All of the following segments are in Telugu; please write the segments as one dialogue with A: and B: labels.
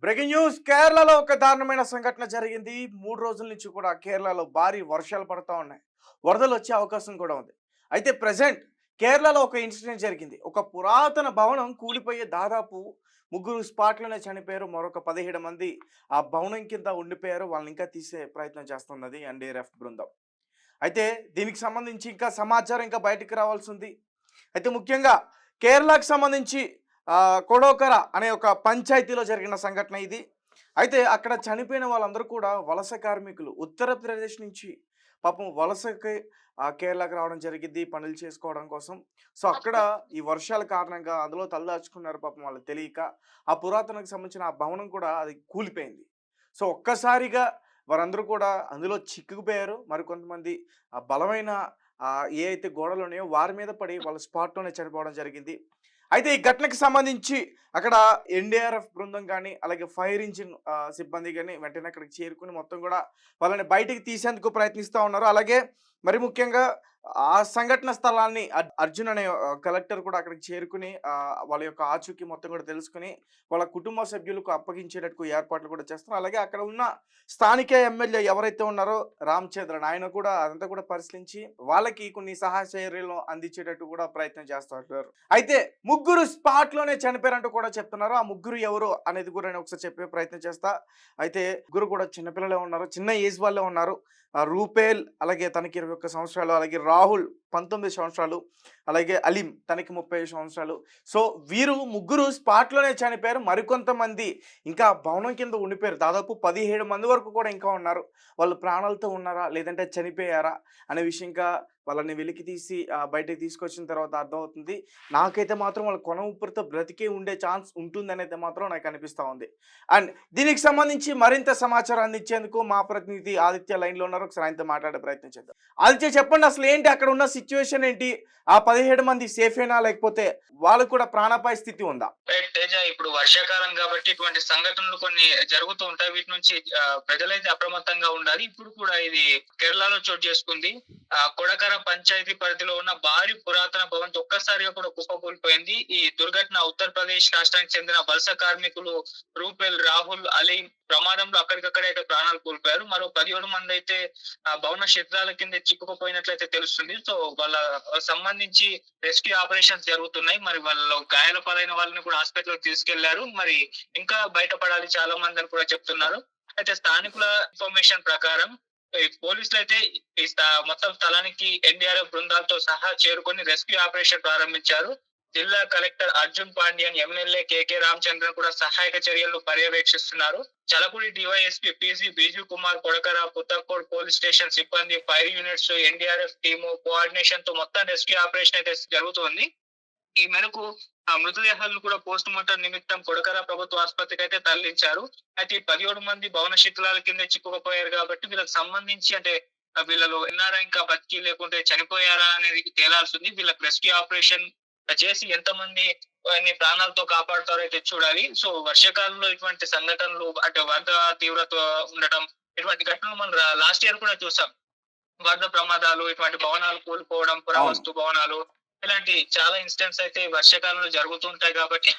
A: బ్రేకింగ్ న్యూస్ కేరళలో ఒక దారుణమైన సంఘటన జరిగింది. 3 రోజుల నుంచి కూడా కేరళలో భారీ వర్షాలు పడతా ఉన్నాయి. వరదలు వచ్చే అవకాశం కూడా ఉంది. అయితే ప్రెజెంట్ కేరళలో ఒక ఇన్సిడెంట్ జరిగింది. ఒక పురాతన భవనం కూలిపోయే దాదాపు ముగ్గురు స్పాట్లోనే చనిపోయారు. మరొక 17 మంది ఆ భవనం కింద ఉండిపోయారు. వాళ్ళని ఇంకా తీసే ప్రయత్నం చేస్తున్నది ఎన్డీఆర్ఎఫ్ బృందం. అయితే దీనికి సంబంధించి ఇంకా సమాచారం ఇంకా బయటికి రావాల్సి ఉంది. అయితే ముఖ్యంగా కేరళకు సంబంధించి కొడోకర అనే ఒక పంచాయతీలో జరిగిన సంఘటన ఇది. అయితే అక్కడ చనిపోయిన వాళ్ళందరూ కూడా వలస కార్మికులు. ఉత్తరప్రదేశ్ నుంచి పాపం వలసకి కేరళకి రావడం జరిగింది పనులు చేసుకోవడం కోసం. సో అక్కడ ఈ వర్షాల కారణంగా అందులో తలదాచుకున్నారు పాపం వాళ్ళకి తెలియక. ఆ పురాతనకు సంబంధించిన ఆ భవనం కూడా అది కూలిపోయింది. సో ఒక్కసారిగా వారందరూ కూడా అందులో చిక్కుకుపోయారు. మరికొంతమంది బలమైన ఏ అయితే గోడలు ఉన్నాయో వారి మీద పడి వాళ్ళ స్పాట్లోనే చనిపోవడం జరిగింది. అయితే ఈ ఘటనకు సంబంధించి అక్కడ ఎన్డీఆర్ఎఫ్ బృందం కానీ అలాగే ఫైర్ ఇంజిన్ సిబ్బంది కానీ వెంటనే అక్కడికి చేరుకుని మొత్తం కూడా వాళ్ళని బయటికి తీసేందుకు ప్రయత్నిస్తూ ఉన్నారు. అలాగే మరి ముఖ్యంగా ఆ సంఘటన స్థలాన్ని అర్జున్ అనే కలెక్టర్ కూడా అక్కడికి చేరుకుని వాళ్ళ యొక్క ఆచూకీ మొత్తం కూడా తెలుసుకుని వాళ్ళ కుటుంబ సభ్యులకు అప్పగించేటట్టు ఏర్పాట్లు కూడా చేస్తున్నారు. అలాగే అక్కడ ఉన్న స్థానిక ఎమ్మెల్యే ఎవరైతే ఉన్నారో రామచంద్రన్ ఆయన కూడా అదంతా కూడా పరిశీలించి వాళ్ళకి కొన్ని సహాయ చర్యలను అందించేటట్టు కూడా ప్రయత్నం చేస్తున్నారు. అయితే ముగ్గురు స్పాట్ లోనే చనిపోయారంటూ కూడా చెప్తున్నారు. ఆ ముగ్గురు ఎవరు అనేది కూడా నేను ఒకసారి చెప్పే ప్రయత్నం చేస్తా. అయితే ముగ్గురు కూడా చిన్నపిల్లలే ఉన్నారు, చిన్న ఏజ్ వాళ్ళే ఉన్నారు. రూపేల్ అలాగే తనకి 21 సంవత్సరాలు, అలాగే రాహుల్ 19 సంవత్సరాలు, అలాగే అలీం తనకి 30 సంవత్సరాలు. సో వీరు ముగ్గురు స్పాట్లోనే చనిపోయారు. మరికొంతమంది ఇంకా భవనం కింద ఉండిపోయారు. దాదాపు 17 మంది వరకు కూడా ఇంకా ఉన్నారు. వాళ్ళు ప్రాణాలతో ఉన్నారా లేదంటే చనిపోయారా అనే విషయం ఇంకా వాళ్ళని వెలికి తీసి బయటకు తీసుకొచ్చిన తర్వాత అర్థమవుతుంది. నాకైతే మాత్రం వాళ్ళ కొన ఊపిరితో బ్రతికే ఉండే ఛాన్స్ ఉంటుందని అయితే మాత్రం నాకు అనిపిస్తూ ఉంది. అండ్ దీనికి సంబంధించి మరింత సమాచారం అందించేందుకు మా ప్రతినిధి ఆదిత్య లైన్లో ఉన్నారు. ఒకసారి ఆయనతో మాట్లాడే ప్రయత్నం చేద్దాం. ఆదిత్య, చెప్పండి, అసలు ఏంటి అక్కడ ఉన్న సిచ్యువేషన్ ఏంటి? ఆ 17 మంది సేఫేనా లేకపోతే వాళ్ళకు కూడా ప్రాణాపాయ స్థితి ఉందా?
B: తేజ, ఇప్పుడు వర్షాకాలం కాబట్టి ఇటువంటి సంఘటనలు కొన్ని జరుగుతూ ఉంటాయి. వీటి నుంచి ప్రజలైతే అప్రమత్తంగా ఉండాలి. ఇప్పుడు కూడా ఇది కేరళలో చోటు చేసుకుంది. కొడకర పంచాయతీ పరిధిలో ఉన్న భారీ పురాతన భవనం ఒక్కసారిగా కూడా కుప్పకూలిపోయింది. ఈ దుర్ఘటన ఉత్తరప్రదేశ్ రాష్ట్రానికి చెందిన వలస కార్మికులు రూపెల్, రాహుల్, అలీ ప్రమాదంలో అక్కడికక్కడే అయితే ప్రాణాలు కోల్పోయారు. మరో 17 మంది అయితే భవన శిథిలాల కింద చిక్కుకుపోయినట్లయితే తెలుస్తుంది. సో వాళ్ళ సంబంధించి రెస్క్యూ ఆపరేషన్స్ జరుగుతున్నాయి. మరి వాళ్ళు గాయాల పాలైన వాళ్ళని కూడా హాస్పిటల్ తీసుకెళ్లారు. మరి ఇంకా బయటపడాలి చాలా మంది అని కూడా చెప్తున్నారు. అయితే స్థానికుల ఇన్ఫర్మేషన్ ప్రకారం పోలీసులు అయితే ఈ మొత్తం స్థలానికి ఎన్డీఆర్ఎఫ్ బృందాలతో సహా చేరుకొని రెస్క్యూ ఆపరేషన్ ప్రారంభించారు. జిల్లా collector Arjun Pandian, MLA K K Ramachandran కూడా సహాయక చర్యలు పర్యవేక్షిస్తున్నారు. Chalakudy DYSP PC Biju Kumar, Kodakara, Puthukkad police station సిబ్బంది, fire units, NDRF team coordination తో మొత్తం రెస్క్యూ ఆపరేషన్ అయితే జరుగుతోంది. ఈ మేరకు మృతదేహాలను కూడా పోస్ట్ మార్టం నిమిత్తం కొడకర ప్రభుత్వ ఆసుపత్రికి అయితే తరలించారు. అయితే 17 మంది భవన శిథిలాల కింద చిక్కుకుపోయారు కాబట్టి వీళ్ళకి సంబంధించి అంటే వీళ్ళలో ఉన్నారా ఇంకా బతికి లేకుంటే చనిపోయారా అనేది తేలాల్సింది. వీళ్ళకి రెస్క్యూ ఆపరేషన్ చేసి ఎంతమంది ప్రాణాలతో కాపాడుతారో అయితే చూడాలి. సో వర్షాకాలంలో ఇటువంటి సంఘటనలు అంటే వరద తీవ్రత ఉండటం, ఇటువంటి ఘటనలు మనం లాస్ట్ ఇయర్ కూడా చూసాం. వరద ప్రమాదాలు, ఇటువంటి భవనాలు కూలిపోవడం, పురావస్తు భవనాలు, ఇలాంటి చాలా ఇన్సిడెంట్స్ అయితే వర్షాకాలంలో జరుగుతుంటాయి కాబట్టి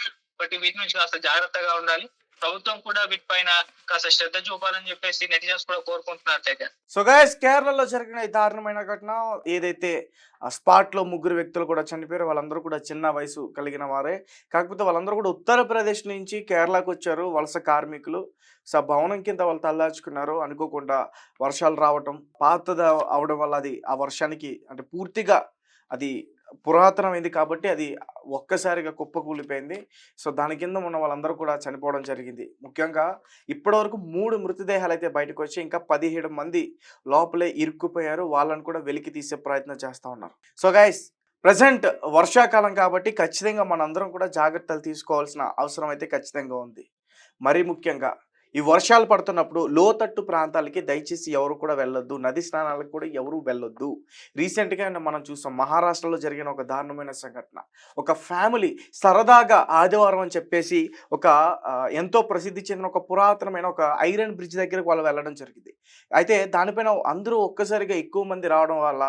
B: వీటి నుంచి కాస్త జాగ్రత్తగా ఉండాలి. ప్రభుత్వం కూడా వీటిపైన కాస్త శ్రద్ధ చూపాలని చెప్పేసి నెటిజన్స్ కూడా కోరుకుంటున్నారు.
A: సో గైస్, కేరళలో జరిగిన ఈ దారుణమైన ఘటన ఏదైతే ఆ స్పాట్ లో ముగ్గురు వ్యక్తులు కూడా చనిపోయారు. వాళ్ళందరూ కూడా చిన్న వయసు కలిగిన వారే. కాకపోతే వాళ్ళందరూ కూడా ఉత్తరప్రదేశ్ నుంచి కేరళకు వచ్చారు వలస కార్మికులు. సో భవనం కింద వాళ్ళు తలదాచుకున్నారు. అనుకోకుండా వర్షాలు రావటం, పాతది అవడం వల్ల అది ఆ వర్షానికి అంటే పూర్తిగా అది పురాతనమైంది కాబట్టి అది ఒక్కసారిగా కుప్పకూలిపోయింది. సో దాని కింద ఉన్న వాళ్ళందరూ కూడా చనిపోవడం జరిగింది. ముఖ్యంగా ఇప్పటివరకు 3 మృతదేహాలు అయితే బయటకు వచ్చి ఇంకా 17 మంది లోపలే ఇరుక్కుపోయారు. వాళ్ళని కూడా వెలికి తీసే ప్రయత్నం చేస్తూ ఉన్నారు. సో గైస్, ప్రజెంట్ వర్షాకాలం కాబట్టి ఖచ్చితంగా మనందరం కూడా జాగ్రత్తలు తీసుకోవాల్సిన అవసరం అయితే ఖచ్చితంగా ఉంది. మరీ ముఖ్యంగా ఈ వర్షాలు పడుతున్నప్పుడు లోతట్టు ప్రాంతాలకి దయచేసి ఎవరు కూడా వెళ్ళొద్దు. నది స్నానాలకు కూడా ఎవరు వెళ్ళొద్దు. రీసెంట్‌గా మనం చూసాం మహారాష్ట్రలో జరిగిన ఒక దారుణమైన సంఘటన. ఒక ఫ్యామిలీ సరదాగా ఆదివారం అని చెప్పేసి ఒక ఎంతో ప్రసిద్ధి చెందిన ఒక పురాతనమైన ఒక ఐరన్ బ్రిడ్జ్ దగ్గరికి వాళ్ళు వెళ్ళడం జరిగింది. అయితే దానిపైన అందరూ ఒక్కసారిగా ఎక్కువ మంది రావడం వల్ల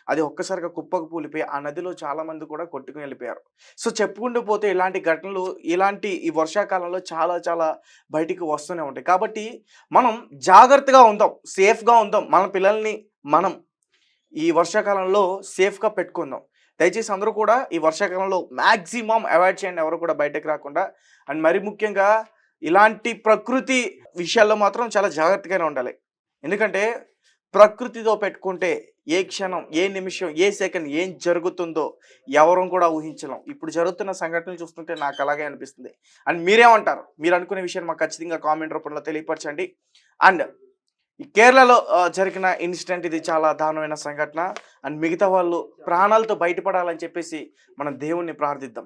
A: అది ఒక్కసారిగా కుప్పకు కూలిపోయి ఆ నదిలో చాలామంది కూడా కొట్టుకొని వెళ్ళిపోయారు. సో, చెప్పుకుంటూ పోతే ఇలాంటి ఘటనలు ఈ వర్షాకాలంలో చాలా చాలా బయటికి వస్తూనే ఉంటాయి. కాబట్టి మనం జాగ్రత్తగా ఉందాం, సేఫ్‌గా ఉందాం. మన పిల్లల్ని మనం ఈ వర్షాకాలంలో సేఫ్‌గా పెట్టుకుందాం. దయచేసి అందరూ కూడా ఈ వర్షాకాలంలో మాక్సిమం అవాయిడ్ చేయండి. ఎవరు కూడా బయటకు రాకుండా. అండ్ మరి ముఖ్యంగా ఇలాంటి ప్రకృతి విషయాల్లో మాత్రం చాలా జాగ్రత్తగానే ఉండాలి. ఎందుకంటే ప్రకృతితో పెట్టుకుంటే ఏ క్షణం, ఏ నిమిషం, ఏ సెకండ్ ఏం జరుగుతుందో ఎవరం కూడా ఊహించలేం. ఇప్పుడు జరుగుతున్న సంఘటనలు చూస్తుంటే నాకు అలాగే అనిపిస్తుంది. అండ్ మీరేమంటారు? మీరు అనుకునే విషయాన్ని మాకు ఖచ్చితంగా కామెంట్ రూపంలో తెలియపరచండి. అండ్ ఈ కేరళలో జరిగిన ఇన్సిడెంట్ ఇది చాలా దారుణమైన సంఘటన. అండ్ మిగతా వాళ్ళు ప్రాణాలతో బయటపడాలని చెప్పేసి మనం దేవుణ్ణి ప్రార్థిద్దాం.